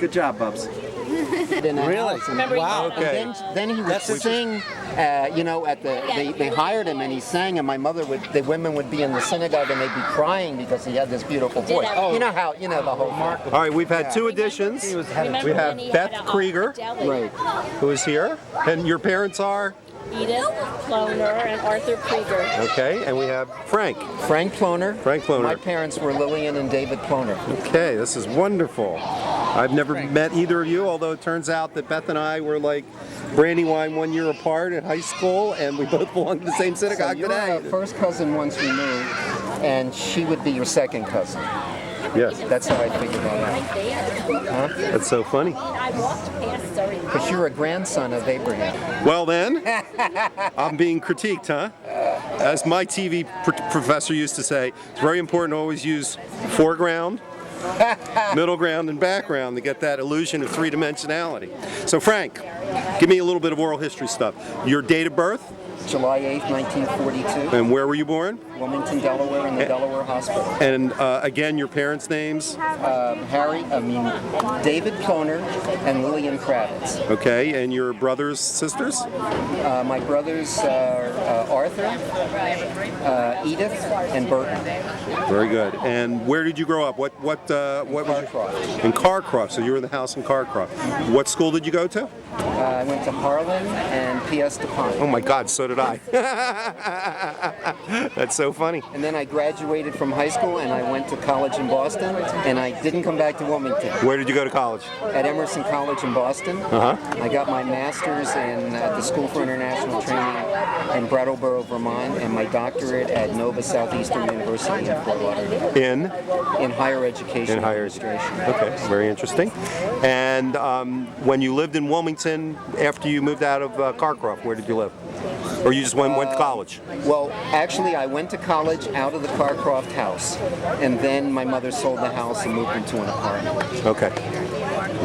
Good job, Bubs. Really? Wow. Okay. And then he would sing. You know, they hired him and he sang, and the women would be in the synagogue and they'd be crying because he had this beautiful voice. Oh, you know the whole mark. All right, we've had two additions. We have Beth Krieger, Right. who is here, and your parents are? Edith Ploener and Arthur Krieger. Okay, and we have Frank. Frank Ploener. Frank Ploener. My parents were Lillian and David Ploener. Okay, this is wonderful. I've never met either of you, although it turns out that Beth and I were like Brandywine 1 year apart at high school, and we both belong to the same synagogue So you're today. our first cousin once removed, and she would be your second cousin. Yes, That's how I figured that out. that's so funny. I walked past Surrey. Because you're a grandson of Abraham. Well then, I'm being critiqued, huh? As my TV professor used to say, it's very important to always use foreground, middle ground, and background to get that illusion of three-dimensionality. So Frank, give me a little bit of oral history stuff. Your date of birth, July 8th, 1942. and where were you born? Wilmington, Delaware, in the Delaware Hospital. And again, your parents' names? David Ploener and Lillian Kravitz. Okay, and your brothers, sisters? My brothers are Arthur, Edith, and Burton. Very good. And where did you grow up? What was Carcroft. in Carcroft? So you were in the house in Carcroft. What school did you go to? I went to Harlan and P.S. DuPont. Oh my God, so did I. That's so funny. And then I graduated from high school and I went to college in Boston, and I didn't come back to Wilmington. Where did you go to college? At Emerson College in Boston. I got my master's at the School for International Training in Brattleboro, Vermont, and my doctorate at Nova Southeastern University in Fort Lauderdale. In higher education. In higher education. Okay, very interesting. And when you lived in Wilmington, after you moved out of Carcroft, where did you live? Or you just went to college? Well, actually, I went to college out of the Carcroft house, and then my mother sold the house and moved into an apartment. Okay.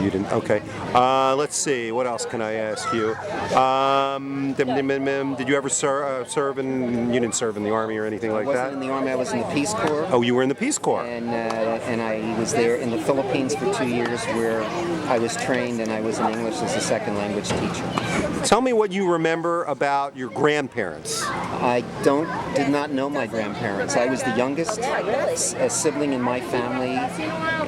You didn't. Okay. Let's see. What else can I ask you? Did you ever serve in? You didn't serve in the Army or anything like I that? wasn't in the Army. I was in the Peace Corps. Oh, you were in the Peace Corps. And I was there in the Philippines for 2 years, where I was trained and I was in English as a second language teacher. Tell me what you remember about your grandparents. I did not know my grandparents. I was the youngest sibling in my family,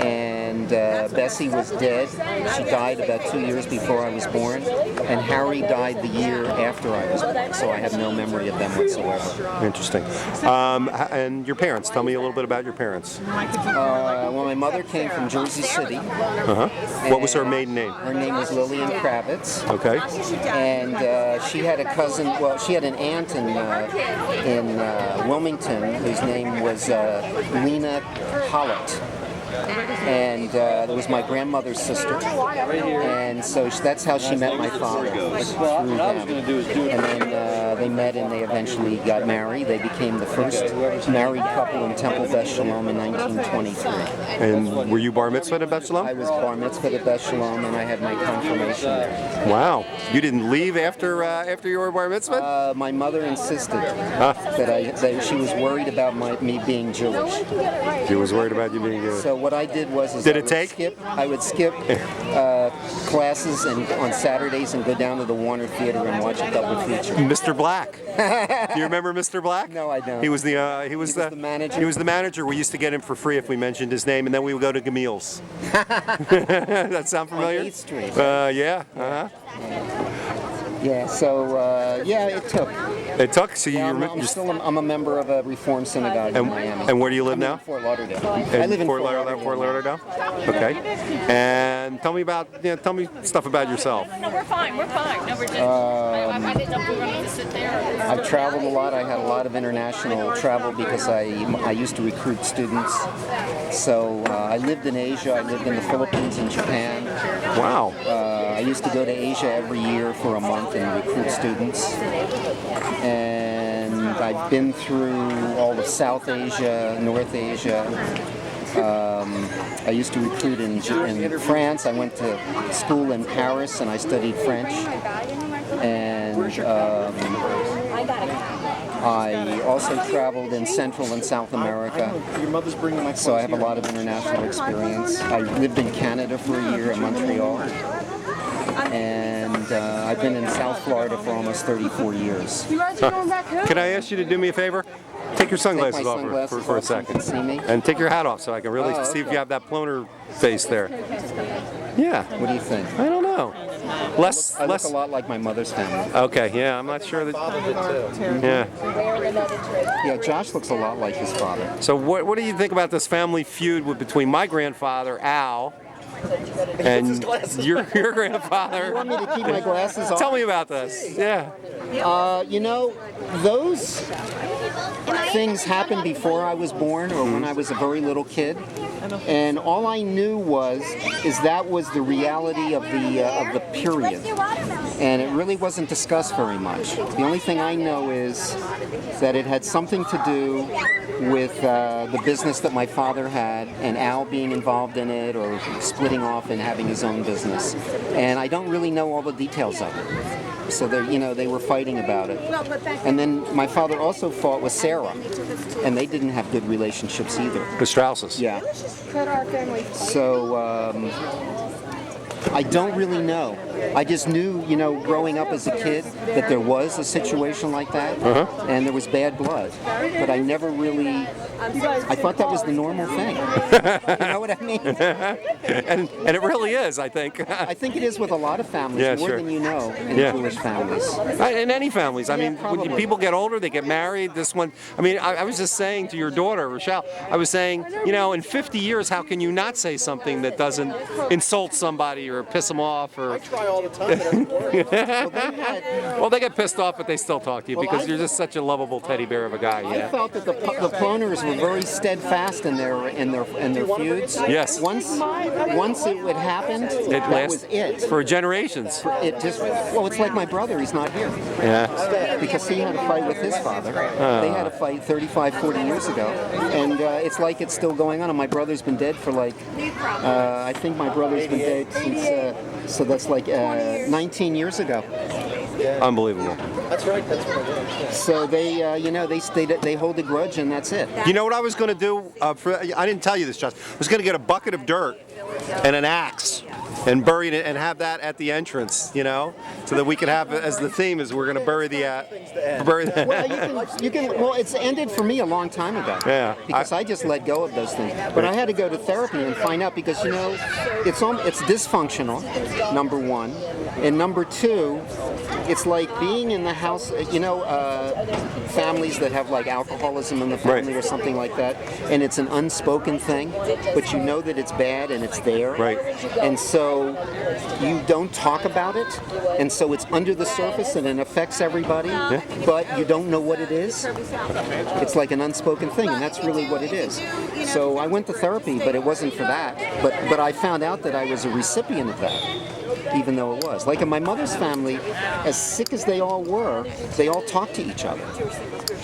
and Bessie was dead. She died about 2 years before I was born, and Harry died the year after I was born, so I have no memory of them whatsoever. Interesting. And your parents, tell me a little bit about your parents. Well, my mother came from Jersey City. What was her maiden name? Her name was Lillian Kravitz. Okay. And she had a cousin, well, she had an aunt in Wilmington whose name was Lena Hollett. And it was my grandmother's sister, and so that's how she met my father, through them. And then they met and they eventually got married. They became the first married couple in Temple Beth Shalom in 1923. And were you bar mitzvah at Beth Shalom? I was bar mitzvah at Beth Shalom, and I had my confirmation there. Wow. You didn't leave after you were bar mitzvah? My mother insisted that she was worried about me being Jewish. She was worried about you being Jewish. So what I did was I would skip classes on Saturdays and go down to the Warner Theater and watch a double feature. Mr. Black. Do you remember Mr. Black? No, I don't. He was the manager. He was the manager. We used to get him for free if we mentioned his name, and then we would go to Gamil's. That sound familiar? On 8th Street. Yeah. Yeah. So it took. It took. So I'm a member of a Reformed synagogue in Miami. And where do you live now? In Fort Lauderdale. I live in Fort Lauderdale. Okay. And tell me stuff about yourself. No, we're fine. We're fine. No, we're just. I didn't know if we were going to sit there. I've traveled a lot. I had a lot of international travel because I used to recruit students. So I lived in Asia. I lived in the Philippines and Japan. Wow. I used to go to Asia every year for a month and recruit students. And I've been through all of South Asia, North Asia. I used to recruit in France. I went to school in Paris and I studied French. And I also traveled in Central and South America, Your mother's bringing my so I have a lot of international experience. I lived in Canada for a year in Montreal, and I've been in South Florida for almost 34 years. Can I ask you to do me a favor? Take your sunglasses my off sunglasses for a off so you second. can see me? And take your hat off so I can really Oh, see if okay. you have that Ploener face there. Yeah. What do you think? I don't know. Less. I look a lot like my mother's family. Okay. Yeah. I'm not sure that. Yeah. Yeah, Josh looks a lot like his father. So what do you think about this family feud between my grandfather Al and your grandfather? You want me to keep my glasses off? Tell me about this. Yeah. You know, those things happened before I was born or when I was a very little kid, and all I knew is that was the reality of the period, and it really wasn't discussed very much. The only thing I know is that it had something to do with the business that my father had, and Al being involved in it or splitting off and having his own business, and I don't really know all the details of it. So they were fighting about it. And then my father also fought with Sarah, and they didn't have good relationships either. The Strausses. Yeah. So I don't really know. I just knew, growing up as a kid, that there was a situation like that, and there was bad blood. But I never really. I thought that was the normal thing. You know what I mean? and it really is, I think. I think it is with a lot of families, Yeah, more sure. than you know, in Yeah. Jewish families. In any families. I Yeah, mean, when probably. people get older, they get married. This one, I mean, I was just saying to your daughter, Rochelle, I was saying, in 50 years, how can you not say something that doesn't insult somebody or piss them off? Or I try all the time, but it doesn't work. well, they get pissed off, but they still talk to you Well, because I- you're just such a lovable teddy bear of a guy. I Yeah. felt that the Ploeners were very steadfast in their feuds. Yes. Once it would happen, It that lasts was it. for generations. It just it's like my brother. He's not here Yeah. because he had a fight with his father. They had a fight 35, 40 years ago, and it's like it's still going on. And my brother's been dead for I think my brother's been dead since. So that's 19 years ago. Unbelievable. That's right. That's right. So they hold a grudge, and that's it. You know what I was going to do? I didn't tell you this, Josh. I was going to get a bucket of dirt and an axe and bury it and have that at the entrance, so that we could have it as the theme is we're going to bury the. Well, you can. Well, it's ended for me a long time ago. Yeah. Because I just let go of those things. But I had to go to therapy and find out because it's dysfunctional. Number one, and number two, it's like being in the house. Families that have alcoholism in the family Right. or something like that, and it's an unspoken thing, but you know that it's bad and it's there. Right. And so you don't talk about it, and so it's under the surface and it affects everybody, but you don't know what it is. It's like an unspoken thing, and that's really what it is. So I went to therapy, but it wasn't for that. But I found out that I was a recipient of that, even though it was. Like in my mother's family, as sick as they all were, they all talked to each other.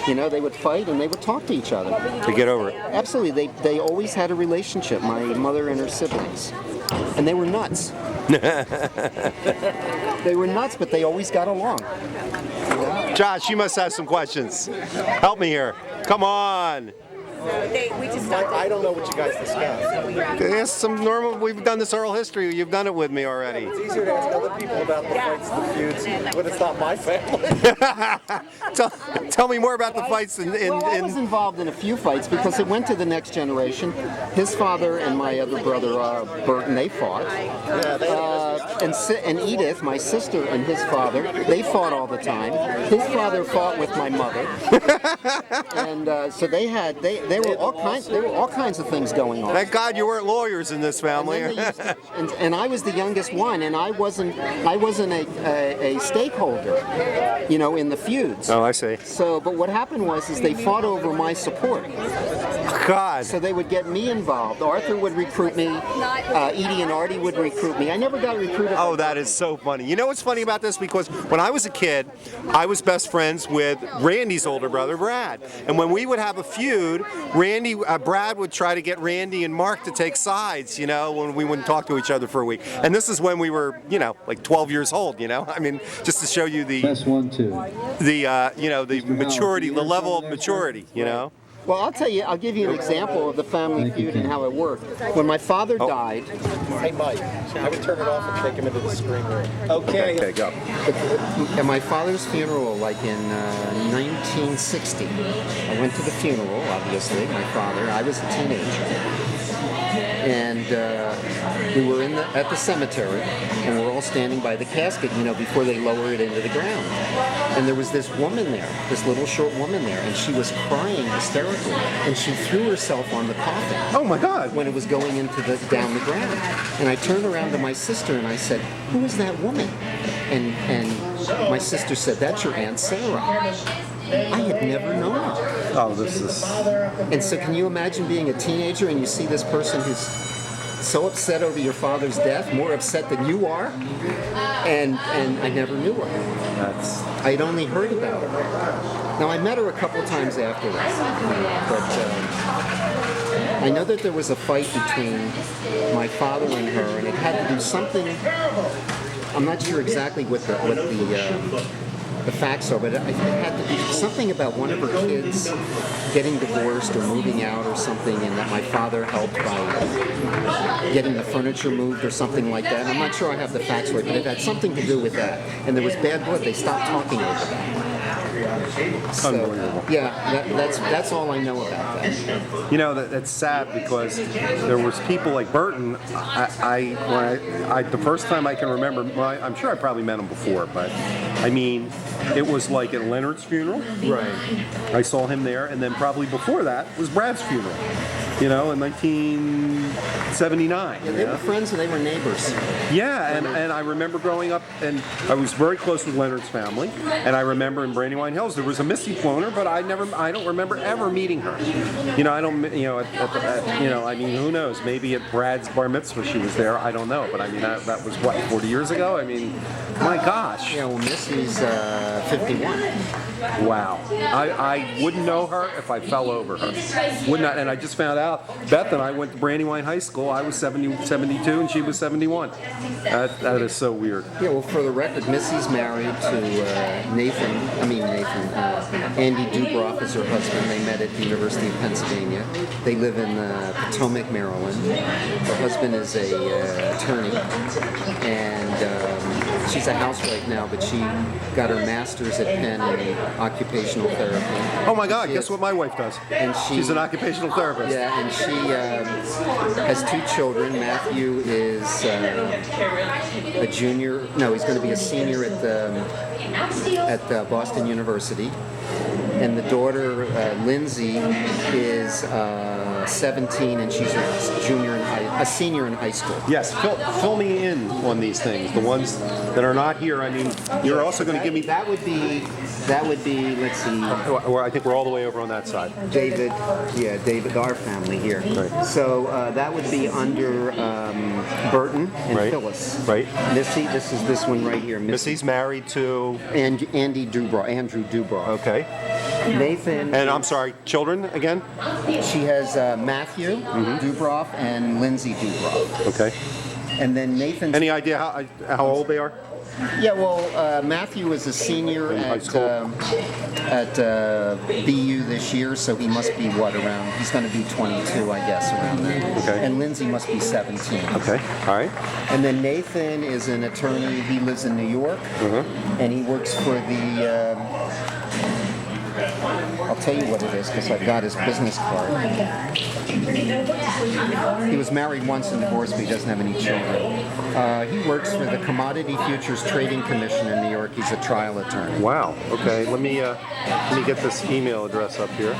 They would fight and they would talk to each other. To get over it. Absolutely, they always had a relationship, my mother and her siblings. And they were nuts. They were nuts, but they always got along. Josh, you must have some questions. Help me here. Come on. I don't know what you guys discussed. It's some normal. We've done this oral history. You've done it with me already. It's easier to ask other people about the fights, the feuds, but it's not my family. Tell me more about the fights Well, I was involved in a few fights because it went to the next generation. His father and my other brother, Burton, they fought. And Edith, my sister, and his father, they fought all the time. His father fought with my mother. And so there were all kinds of things going on. Thank God you weren't lawyers in this family. And I was the youngest one, and I wasn't a stakeholder, in the feuds. Oh, I see. So, but what happened was they fought over my support. God. So they would get me involved. Arthur would recruit me. Edie and Artie would recruit me. I never got recruited treated Oh, like that is so funny. You know what's funny about this? Because when I was a kid, I was best friends with Randy's older brother, Brad. And when we would have a feud, Brad would try to get Randy and Mark to take sides, you know, when we wouldn't talk to each other for a week. And this is when we were, you know, like 12 years old, you know? I mean, just to show you the maturity, the level of maturity, you know? Well, I'll give you an example of the family feud and how it worked. When my father died, Hey, Mike, I would turn it off and take him into the screen room. Okay, go. at my father's funeral, like in 1960, I went to the funeral, obviously, my father. I was a teenager. And we were at the cemetery, and we're all standing by the casket, you know, before they lower it into the ground. And there was this woman there, this little short woman there, and she was crying hysterically, and she threw herself on the coffin. Oh my God! When it was going down the ground. And I turned around to my sister and I said, "Who is that woman?" And my sister said, "That's your Aunt Sarah." I had never known her. Oh, this is... And so can you imagine being a teenager and you see this person who's so upset over your father's death, more upset than you are? And I never knew her. I'd only heard about her. Now, I met her a couple times after that. But I know that there was a fight between my father and her, and it had to do something... I'm not sure exactly what the facts are, but it had to be something about one of her kids getting divorced or moving out or something, and that my father helped by getting the furniture moved or something like that. I'm not sure I have the facts right, but it had something to do with that. And there was bad blood. They stopped talking over that. So, yeah, that's all I know about that. You know, that's sad because there was people like Burton. The first time I can remember, well, I'm sure I probably met him before, but I mean, it was like at Leonard's funeral. Right. I saw him there, and then probably before that was Brad's funeral. You know, in 1979. Yeah, they were friends and they were neighbors. Yeah, and I remember growing up, and I was very close with Leonard's family, and I remember in Brandywine Hills there was a Missy Ploener, but I don't remember ever meeting her. You know, I mean, who knows? Maybe at Brad's bar mitzvah she was there. I don't know, but I mean that was what, 40 years ago. I mean, my gosh. Yeah, well, Missy's 51. Wow. I wouldn't know her if I fell over her. Would not. And I just found out, Beth and I went to Brandywine High School. I was 72 and she was 71. That is so weird. Yeah, well, for the record, Missy's married to Andy Dubroff is her husband. They met at the University of Pennsylvania. They live in Potomac, Maryland. Her husband is a attorney, and she's a housewife now, but she got her master's at Penn in occupational therapy. Oh my God, guess what my wife does? And she's an occupational therapist. Yeah, and she has 2 children. Matthew is a junior. No, he's going to be a senior at Boston University. And the daughter, Lindsay, is 17, and she's a senior in high school. Yes, fill me in on these things. The ones that are not here. I mean, you're also going to give me. That would be. Let's see. I think we're all the way over on that side. David, our family here. Right. So that would be under Burton and right. Phyllis. Right. Missy, this is this one right here. Missy's married to Andrew Dubroff. Okay. Nathan. And I'm sorry, children again? She has Matthew Dubroff and Lindsay Dubroff. Okay. And then Nathan. Any idea how old they are? Yeah, well, Matthew is a senior at BU this year, so he must be he's going to be 22, I guess, around then. Okay. And Lindsay must be 17. Okay, all right. And then Nathan is an attorney. He lives in New York, and he works for the... I'll tell you what it is because I've got his business card. He was married once and divorced, but he doesn't have any children. He works for the Commodity Futures Trading Commission in New York. He's a trial attorney. Wow. Okay. Let me get this email address up here.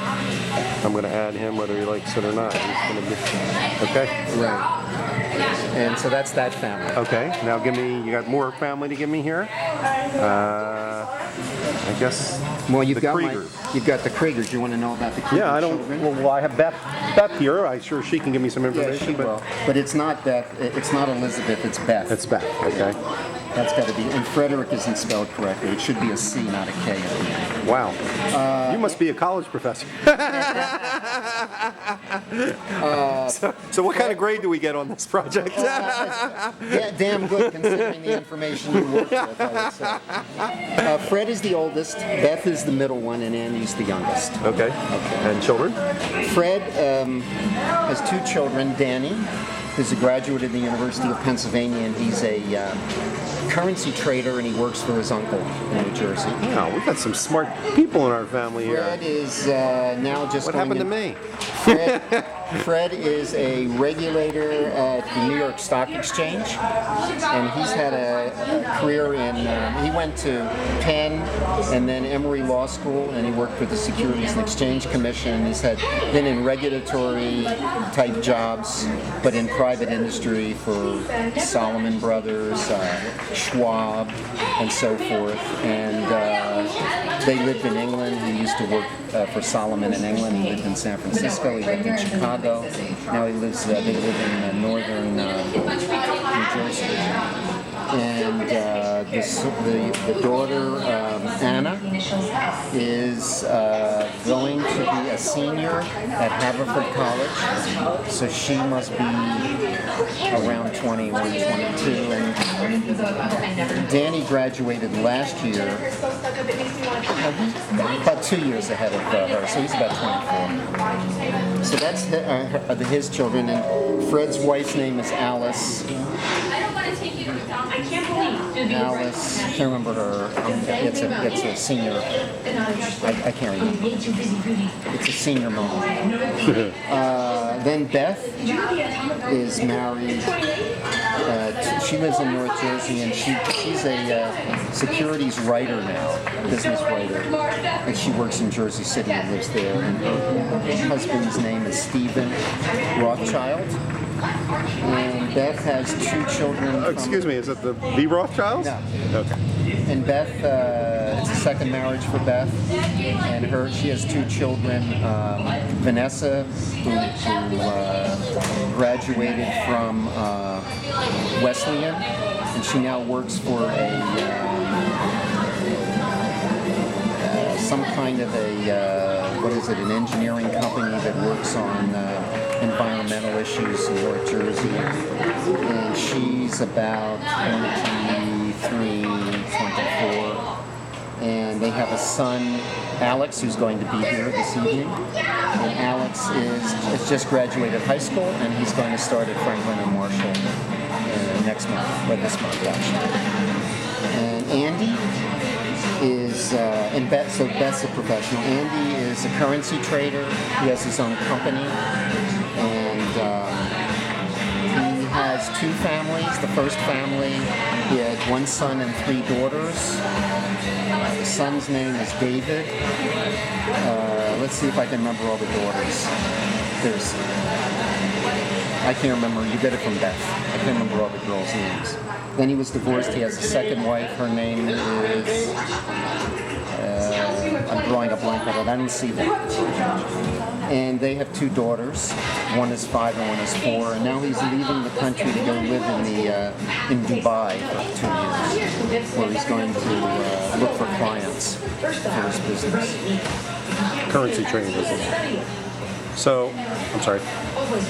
I'm going to add him whether he likes it or not. He's going to be okay. Right. And so that's that family. Okay. Now you got more family to give me here. I guess. Well, you've the got Kriegers. you've got the Kriegers. You want to know about the Krieger Yeah, I don't. children? Well, I have Beth here. I'm sure she can give me some Yeah, information. she will. But it's not Beth. It's not Elizabeth. It's Beth. It's Beth. Okay. That's got to be. And Frederick isn't spelled correctly. It should be a C, not a K at the end. Wow. You must be a college professor. So what kind of grade do we get on this project? Yeah, damn good considering the information you worked with, I would say. Fred is the oldest, Beth is the middle one, and Annie's the youngest. Okay. And children? Fred has two children, Danny, who's a graduate of the University of Pennsylvania, and he's a currency trader, and he works for his uncle in New Jersey. Wow, we've got some smart people in our family here. Fred is now just What going happened to me? Fred is a regulator at the New York Stock Exchange, and he's had a career in, he went to Penn and then Emory Law School, and he worked for the Securities and Exchange Commission. He's been in regulatory type jobs, but in private industry for Salomon Brothers, Schwab, and so forth. And they lived in England. He used to work for Salomon in England. He lived in San Francisco. He lived in Chicago. Now they live in northern New Jersey. And the daughter, Anna, is going to be a senior at Haverford College. So she must be around 21, 22. And Danny graduated last year, about 2 years ahead of her, so he's about 24. So that's his children. And Fred's wife's name is Alice. Alice, I can't remember her. It's a senior. I can't remember. It's a senior mom. Then Beth is married. She lives in North Jersey, and she's a securities writer now, business writer, and she works in Jersey City and lives there. And her husband's name is Stephen Rothschild. And Beth has two children. Excuse me, is it the Rothschilds? No. Okay. And Beth, it's a second marriage for Beth, and she has two children. Vanessa, who graduated from Wesleyan, and she now works for some kind of an engineering company that works on environmental issues in North Jersey. And she's about 23, 24. And they have a son, Alex, who's going to be here this evening. And Alex has just graduated high school, and he's going to start at Franklin and Marshall next month, or this month actually. And Andy is, so Beth's a professional. Andy is a currency trader. He has his own company, and he has two families. The first family, he had one son and three daughters. The son's name is David. Let's see if I can remember all the daughters. I can't remember. You get it from Beth. I can't remember all the girls' names. Then he was divorced. He has a second wife. Her name is... I'm drawing a blank on it. I didn't see that. And they have two daughters. One is 5 and one is 4. And now he's leaving the country to go live in Dubai for 2 years, where he's going to look for clients for his business. Currency trading business. So, I'm sorry.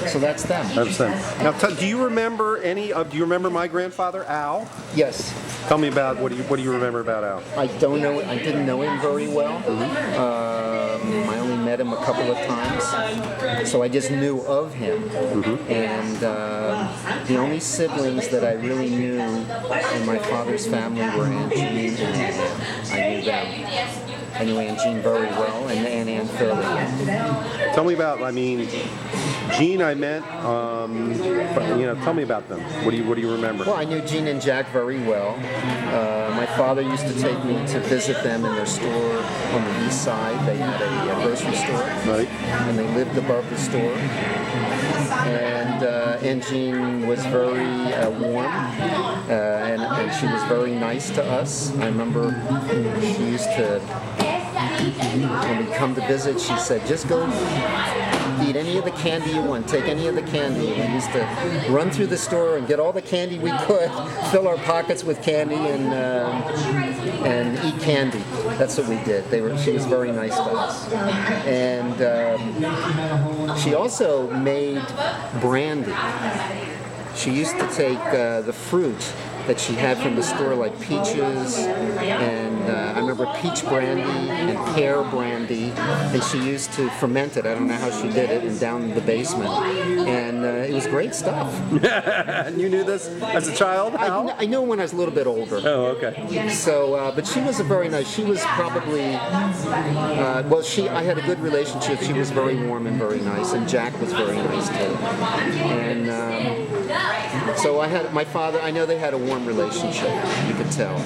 So that's them. That's them. Now, do you remember do you remember my grandfather, Al? Yes. Tell me about, what do you remember about Al? I don't know. I didn't know him very well. I only met him a couple of times, so I just knew of him. And the only siblings that I really knew in my father's family were Aunt Jean and Ann. I knew them. I knew Aunt Jean very well, and Ann fairly well. Tell me about, Jean I met, but, tell me about them. What do you remember? Well, I knew Jean and Jack very well. My father used to take me to visit them in their store on the east side. They had a grocery store, Right. and they lived above the store. And Jean was very warm, and she was very nice to us. I remember she used to, when we'd come to visit, she said, just go eat any of the candy you want, take any of the candy. And we used to run through the store and get all the candy we could, fill our pockets with candy and eat candy. That's what we did. She was very nice to us. And she also made brandy. She used to take the fruit that she had from the store, like peaches, and I remember peach brandy and pear brandy, and she used to ferment it. I don't know how she did it, and down in the basement, and it was great stuff. And you knew this as a child? How? I knew when I was a little bit older. Oh, okay. So, but she was a very nice. She was probably I had a good relationship. She was very warm and very nice, and Jack was very nice too. And so I had my father. I know they had a warm relationship. You could tell.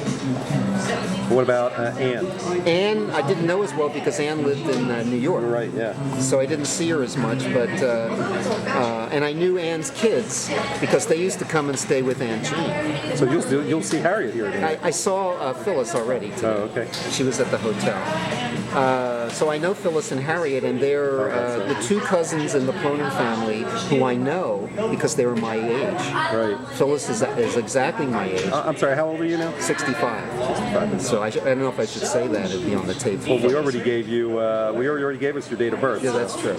What about Anne? Anne, I didn't know as well because Anne lived in New York. Right, yeah. So I didn't see her as much, but and I knew Anne's kids because they used to come and stay with Aunt Jean. So you'll see Harriet here today. I saw Phyllis already today. Oh, okay. She was at the hotel. So I know Phyllis and Harriet, and they're the two cousins in the Ploener family who I know because they were my age. Right. Phyllis is exactly my age. I'm sorry, how old are you now? 65. 65. So I don't know if I should say that. It'd be on the tape. Well, we already gave you. We already gave us your date of birth. Yeah, that's true.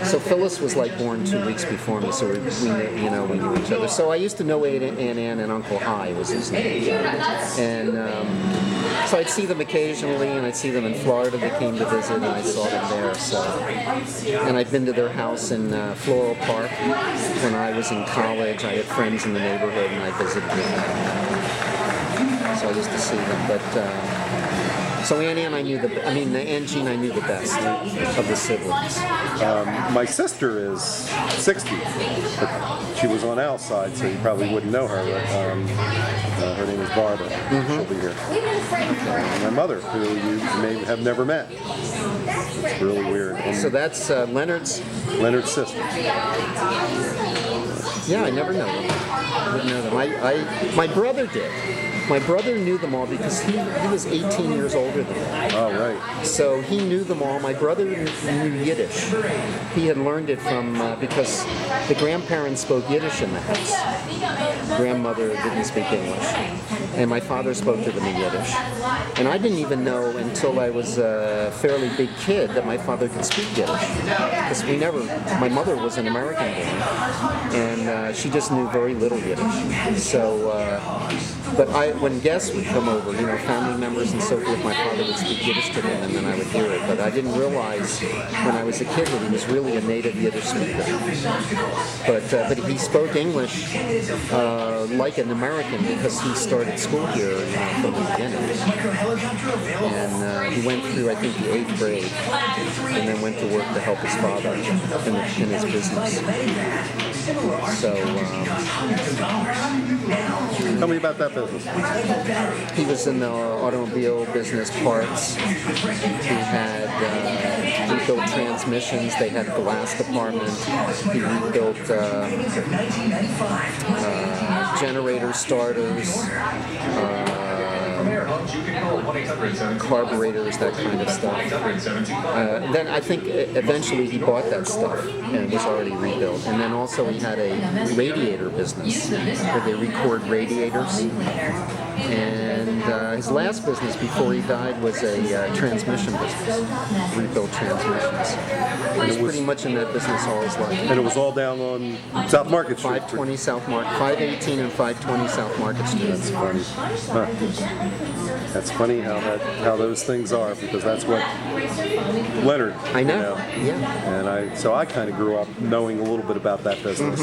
So Phyllis was like born 2 weeks before me, so we knew each other. So I used to know Aunt Ann and Uncle High was his name, and so I'd see them occasionally, and I'd see them in Florida. They came to visit, and I saw them there. So, and I'd been to their house in Floral Park when I was in college. I had friends in the neighborhood, and I visited with them. So I used to see them, but. So Aunt Jean I knew the best of the siblings. My sister is 60, but she was on Al's side, so you probably wouldn't know her. But, her name is Barbara. She'll be here. And my mother, who you may have never met. It's really weird. And so that's Leonard's sister. Yeah, I never know them. I didn't know them. My brother did. My brother knew them all because he was 18 years older than me. Oh, right. So he knew them all. My brother knew Yiddish. He had learned it from, because the grandparents spoke Yiddish in the house. Grandmother didn't speak English. And my father spoke to them in Yiddish. And I didn't even know until I was a fairly big kid that my father could speak Yiddish. Because my mother was an American woman. And she just knew very little Yiddish. So, but when guests would come over, family members and so forth, my father would speak Yiddish to them, and then I would hear it. But I didn't realize when I was a kid that he was really a native Yiddish speaker. But he spoke English like an American because he started school here from the beginning. And he went through, I think, the 8th grade, and then went to work to help his father in his business. So, tell me about that business. He was in the automobile business, parts. He had rebuilt transmissions. They had glass department. He rebuilt generator starters. Carburetors, that kind of stuff. Then I think eventually he bought that stuff and it was already rebuilt. And then also he had a radiator business where they record radiators. And his last business before he died was a transmission business, rebuilt transmissions. He was pretty much in that business all his life. And it was all down on South Market Street. 520 South Market, 518 and 520 South Market Street. That's funny. Huh. That's funny how those things are, because that's what Leonard. I know. Yeah. And I kind of grew up knowing a little bit about that business,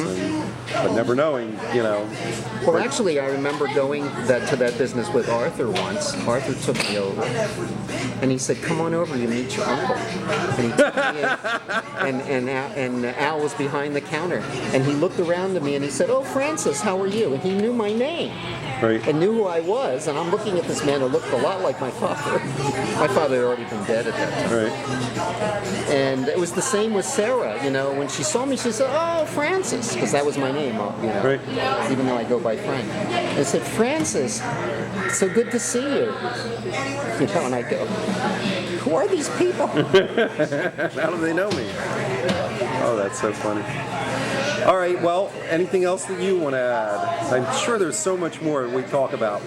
but never knowing, Well, actually, I remember going to that business with Arthur once. Arthur took me over, and he said, "Come on over, you meet your uncle." And he took me in, and Al was behind the counter, and he looked around at me and he said, "Oh, Francis, how are you?" And he knew my name. Right. and knew who I was. And I'm looking at this man who looked a lot like my father. My father had already been dead at that time. Right. And it was the same with Sarah. You know, when she saw me, she said, "Oh, Francis," because that was my name. You know, Right. even though I go by Frank. I said, "Francis, so good to see you." You know, and I go, "Who are these people?" How do they know me? Oh, that's so funny. All right, well, anything else that you want to add? I'm sure there's so much more we talk about.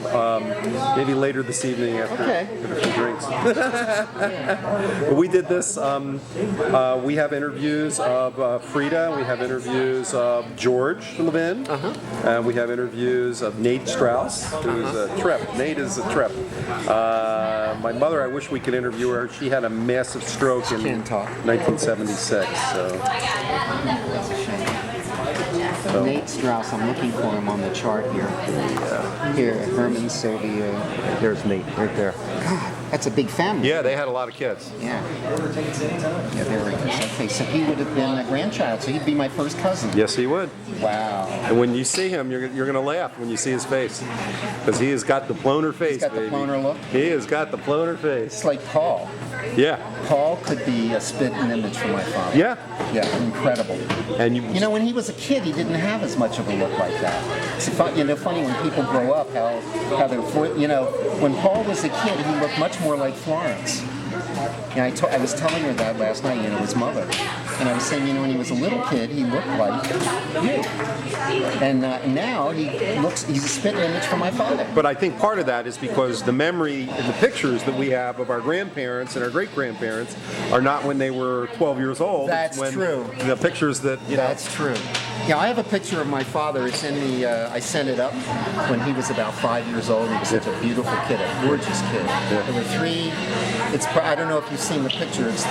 Maybe later this evening after a few drinks. But we did this. We have interviews of Frida. We have interviews of George Levin. And we have interviews of Nate Strauss, who's a trip. Nate is a trip. My mother, I wish we could interview her. She had a massive stroke in 1976. Nate Strauss, I'm looking for him on the chart here. Here, Herman, Sylvia. There's Nate, right there. God, that's a big family. Yeah, they had a lot of kids. Yeah. Yeah, there he is. Okay, so he would have been a grandchild, so he'd be my first cousin. Yes, he would. Wow. And when you see him, you're going to laugh when you see his face. Because he has got the Ploener face, He's got baby. the Ploener look. He has got the Ploener face. It's like Paul. Yeah. Paul could be a spitting image for my father. Yeah. Yeah, incredible. And You know, when he was a kid, he didn't have as much of a look like that. It's funny when people grow up, how they're, you know, when Paul was a kid, he looked much more like Florence. Yeah, I was telling her that last night, you know, his mother. And I was saying, you know, when he was a little kid, he looked like you. And now he's a spit image for my father. But I think part of that is because the memory and the pictures that we have of our grandparents and our great-grandparents are not when they were 12 years old. That's true. The pictures that, you know. That's true. Yeah, I have a picture of my father. It's in the, I sent it up when he was about 5 years old. He was such a beautiful kid, a gorgeous kid. There were three, I don't know if you've seen the picture. It's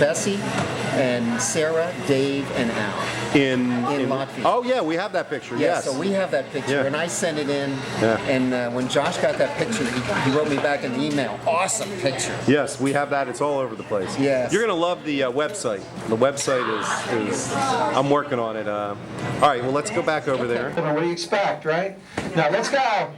Bessie and Sarah, Dave, and Al. In Latvia. Oh, yeah, we have that picture, Yeah, yes. so we have that picture, Yeah. and I sent it in, Yeah. and when Josh got that picture, he wrote me back an email. Awesome picture. Yes, we have that. It's all over the place. Yes. You're going to love the website. The website is I'm working on it. All right, well, let's go back over there. What do you expect, right? Now let's go.